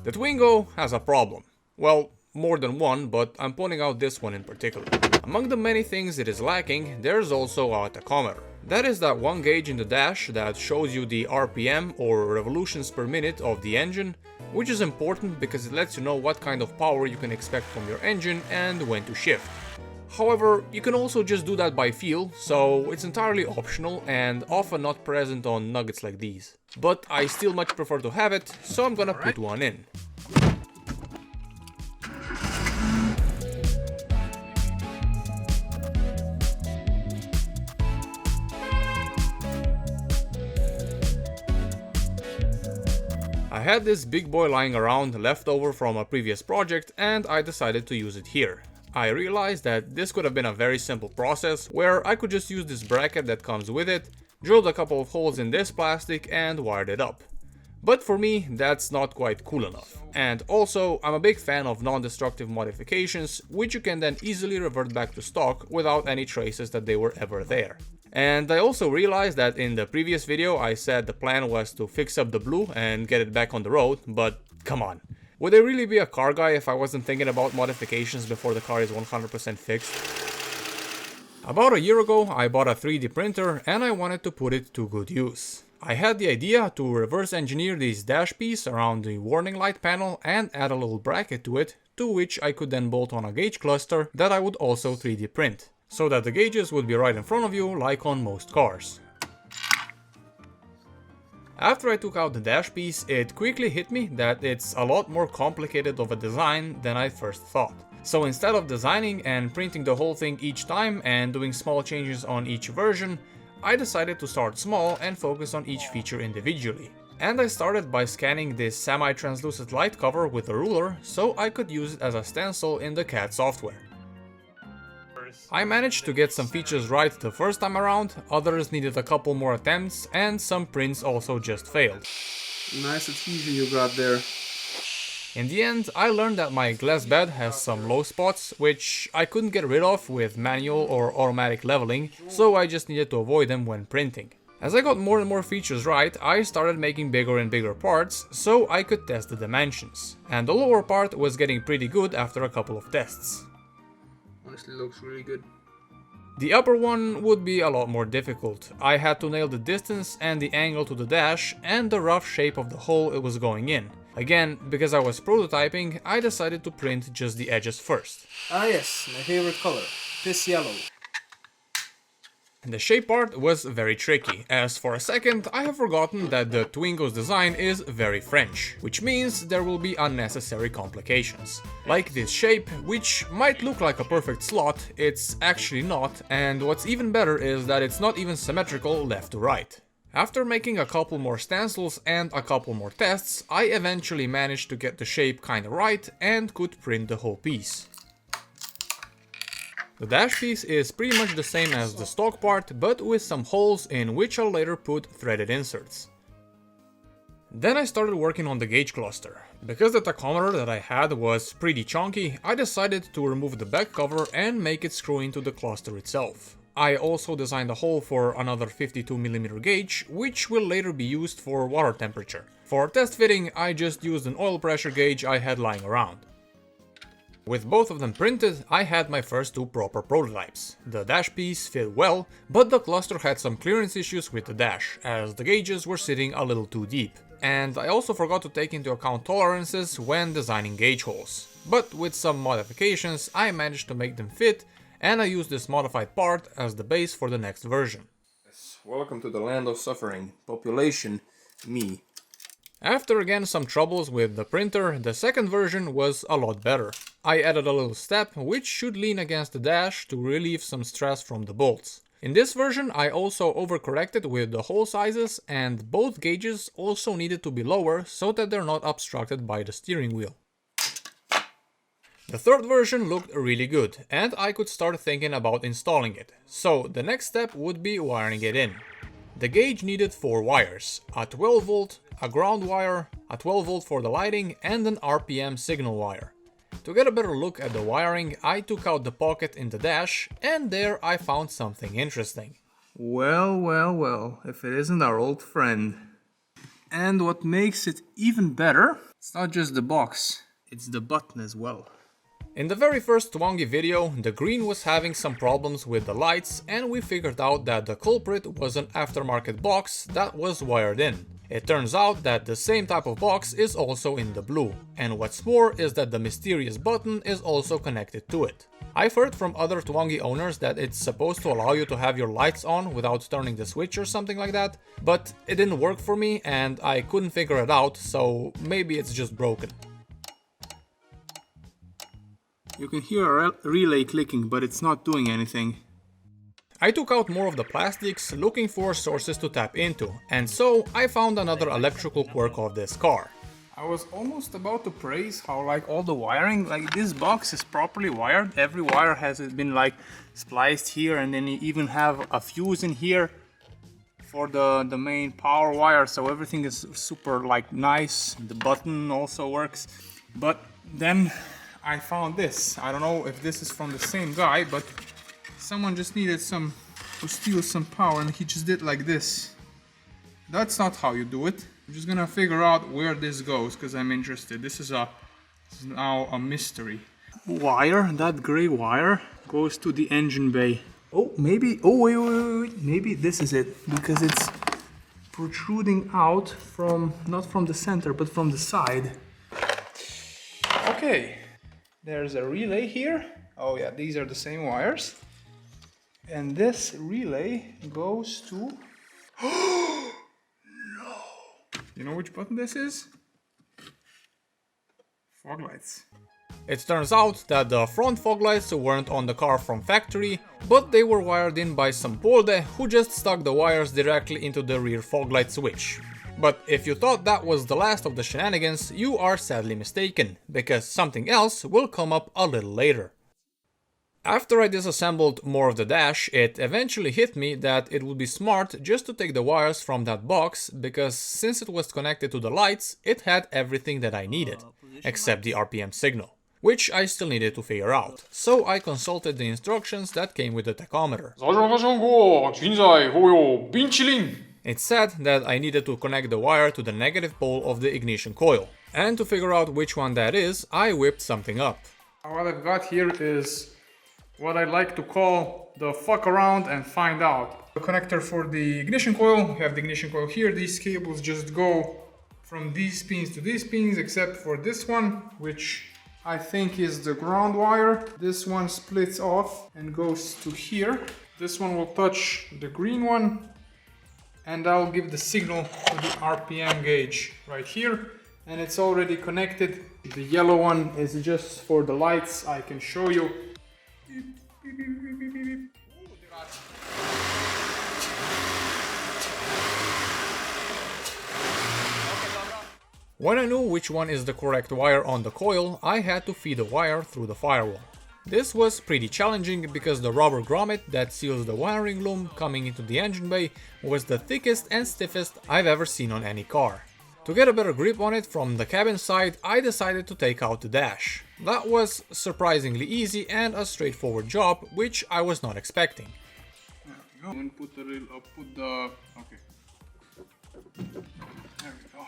The Twingo has a problem. Well, more than one, but I'm pointing out this one in particular. Among the many things it is lacking, there's also a tachometer. That is that one gauge in the dash that shows you the RPM or revolutions per minute of the engine, which is important because it lets you know what kind of power you can expect from your engine and when to shift. However, you can also just do that by feel, so it's entirely optional and often not present on nuggets like these. But I still much prefer to have it, so I'm gonna put one in. I had this big boy lying around left over from a previous project and I decided to use it here. I realized that this could have been a very simple process where I could just use this bracket that comes with it, drilled a couple of holes in this plastic and wired it up. But for me, that's not quite cool enough. And also, I'm a big fan of non-destructive modifications, which you can then easily revert back to stock without any traces that they were ever there. And I also realized that in the previous video I said the plan was to fix up the blue and get it back on the road, but come on. Would I really be a car guy if I wasn't thinking about modifications before the car is 100% fixed? About a year ago I bought a 3D printer and I wanted to put it to good use. I had the idea to reverse engineer this dash piece around the warning light panel and add a little bracket to it, to which I could then bolt on a gauge cluster that I would also 3D print, so that the gauges would be right in front of you like on most cars. After I took out the dash piece, it quickly hit me that it's a lot more complicated of a design than I first thought. So instead of designing and printing the whole thing each time and doing small changes on each version, I decided to start small and focus on each feature individually. And I started by scanning this semi-translucent light cover with a ruler so I could use it as a stencil in the CAD software. I managed to get some features right the first time around, others needed a couple more attempts, and some prints also just failed. Nice adhesion you got there. In the end, I learned that my glass bed has some low spots, which I couldn't get rid of with manual or automatic leveling, so I just needed to avoid them when printing. As I got more and more features right, I started making bigger and bigger parts, so I could test the dimensions. And the lower part was getting pretty good after a couple of tests. Honestly, looks really good. The upper one would be a lot more difficult. I had to nail the distance and the angle to the dash and the rough shape of the hole it was going in. Again, because I was prototyping, I decided to print just the edges first. Ah yes, my favorite color, piss yellow. The shape part was very tricky, as for a second I have forgotten that the Twingo's design is very French, which means there will be unnecessary complications. Like this shape, which might look like a perfect slot, it's actually not, and what's even better is that it's not even symmetrical left to right. After making a couple more stencils and a couple more tests, I eventually managed to get the shape kinda right and could print the whole piece. The dash piece is pretty much the same as the stock part, but with some holes in which I'll later put threaded inserts. Then I started working on the gauge cluster. Because the tachometer that I had was pretty chunky, I decided to remove the back cover and make it screw into the cluster itself. I also designed a hole for another 52mm gauge, which will later be used for water temperature. For test fitting, I just used an oil pressure gauge I had lying around. With both of them printed, I had my first two proper prototypes. The dash piece fit well, but the cluster had some clearance issues with the dash, as the gauges were sitting a little too deep. And I also forgot to take into account tolerances when designing gauge holes. But with some modifications, I managed to make them fit, and I used this modified part as the base for the next version. Yes, welcome to the land of suffering. Population, me. After again some troubles with the printer, the second version was a lot better. I added a little step which should lean against the dash to relieve some stress from the bolts. In this version I also overcorrected with the hole sizes, and both gauges also needed to be lower so that they're not obstructed by the steering wheel. The third version looked really good and I could start thinking about installing it, so the next step would be wiring it in. The gauge needed 4 wires, a 12 volt, a ground wire, a 12 volt for the lighting and an RPM signal wire. To get a better look at the wiring, I took out the pocket in the dash and there I found something interesting. Well, if it isn't our old friend. And what makes it even better, It's not just the box, it's the button as well. In the very first Twangy video, the green was having some problems with the lights and we figured out that the culprit was an aftermarket box that was wired in. It turns out that the same type of box is also in the blue, and what's more is that the mysterious button is also connected to it. I've heard from other Twangy owners that it's supposed to allow you to have your lights on without turning the switch or something like that, but it didn't work for me and I couldn't figure it out, so maybe it's just broken. You can hear a relay clicking, but it's not doing anything. I took out more of the plastics looking for sources to tap into, and so I found another electrical quirk of this car. I was almost about to praise how like all the wiring, like this box is properly wired. Every wire has been like spliced here, and then you even have a fuse in here for the main power wire, so everything is super like nice. The button also works, but then I found this. I don't know if this is from the same guy, but someone just needed to steal some power and he just did like this. That's not how you do it. I'm just gonna figure out where this goes because I'm interested. This is now a mystery. Wire, that gray wire goes to the engine bay. Oh, maybe, oh wait, maybe this is it because it's protruding out from, not from the center, but from the side. Okay. There's a relay here. Oh yeah, these are the same wires. And this relay goes to... No! You know which button this is? Fog lights. It turns out that the front fog lights weren't on the car from factory, but they were wired in by some polde who just stuck the wires directly into the rear fog light switch. But if you thought that was the last of the shenanigans, you are sadly mistaken, because something else will come up a little later. After I disassembled more of the dash, it eventually hit me that it would be smart just to take the wires from that box, because since it was connected to the lights, it had everything that I needed, except the RPM signal, which I still needed to figure out. So I consulted the instructions that came with the tachometer. It said that I needed to connect the wire to the negative pole of the ignition coil. And to figure out which one that is, I whipped something up. What I've got here is what I like to call the fuck around and find out. The connector for the ignition coil, we have the ignition coil here. These cables just go from these pins to these pins, except for this one, which I think is the ground wire. This one splits off and goes to here. This one will touch the green one, and I'll give the signal to the RPM gauge right here, and it's already connected. The yellow one is just for the lights. I can show you. When I knew which one is the correct wire on the coil, I had to feed the wire through the firewall. This was pretty challenging because the rubber grommet that seals the wiring loom coming into the engine bay was the thickest and stiffest I've ever seen on any car. To get a better grip on it from the cabin side, I decided to take out the dash. That was surprisingly easy and a straightforward job, which I was not expecting. There we go. And put the okay. There we go.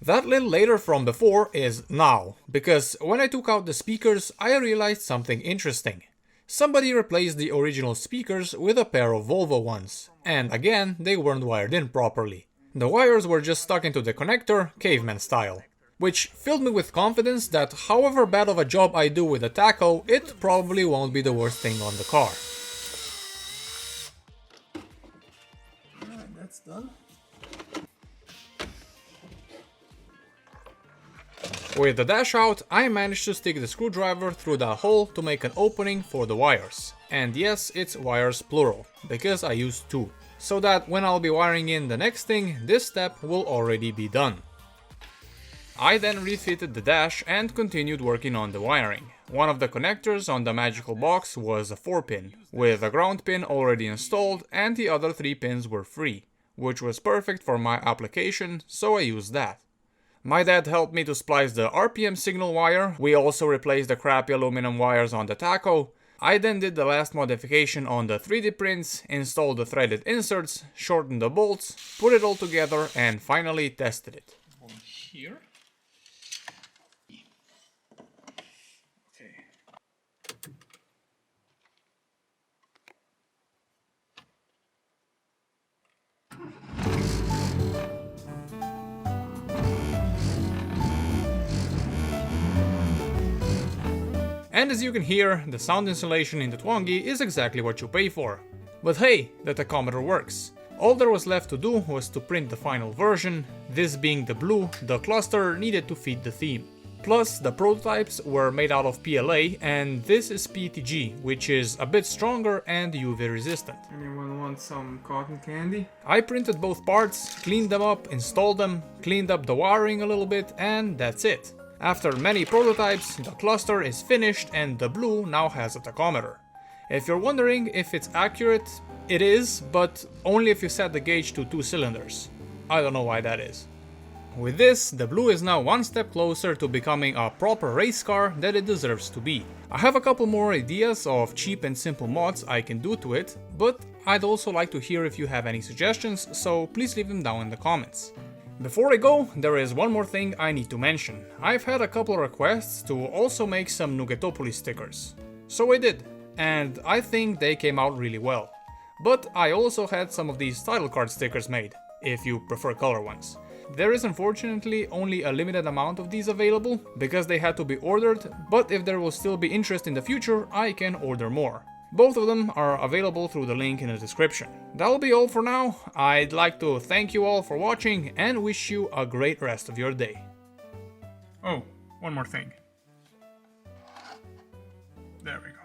That little later from before is now, because when I took out the speakers, I realized something interesting. Somebody replaced the original speakers with a pair of Volvo ones, and again, they weren't wired in properly. The wires were just stuck into the connector, caveman style, which filled me with confidence that however bad of a job I do with the tacho, it probably won't be the worst thing on the car. Alright, that's done. With the dash out, I managed to stick the screwdriver through that hole to make an opening for the wires. And yes, it's wires plural, because I used two. So that when I'll be wiring in the next thing, this step will already be done. I then refitted the dash and continued working on the wiring. One of the connectors on the magical box was a 4-pin, with a ground pin already installed, and the other 3 pins were free, which was perfect for my application, so I used that. My dad helped me to splice the RPM signal wire. We also replaced the crappy aluminum wires on the tacho. I then did the last modification on the 3D prints, installed the threaded inserts, shortened the bolts, put it all together and finally tested it. Here. And as you can hear, the sound insulation in the Twingo is exactly what you pay for. But hey, the tachometer works. All there was left to do was to print the final version, this being the blue the cluster needed to feed the theme. Plus, the prototypes were made out of PLA, and this is PETG, which is a bit stronger and UV resistant. Anyone want some cotton candy? I printed both parts, cleaned them up, installed them, cleaned up the wiring a little bit, and that's it. After many prototypes, the cluster is finished and the blue now has a tachometer. If you're wondering if it's accurate, it is, but only if you set the gauge to 2 cylinders. I don't know why that is. With this, the blue is now one step closer to becoming a proper race car that it deserves to be. I have a couple more ideas of cheap and simple mods I can do to it, but I'd also like to hear if you have any suggestions, so please leave them down in the comments. Before I go, there is one more thing I need to mention. I've had a couple requests to also make some nuggetopolis stickers. So I did, and I think they came out really well. But I also had some of these title card stickers made, if you prefer color ones. There is unfortunately only a limited amount of these available, because they had to be ordered, but if there will still be interest in the future, I can order more. Both of them are available through the link in the description. That'll be all for now. I'd like to thank you all for watching and wish you a great rest of your day. Oh, one more thing. There we go.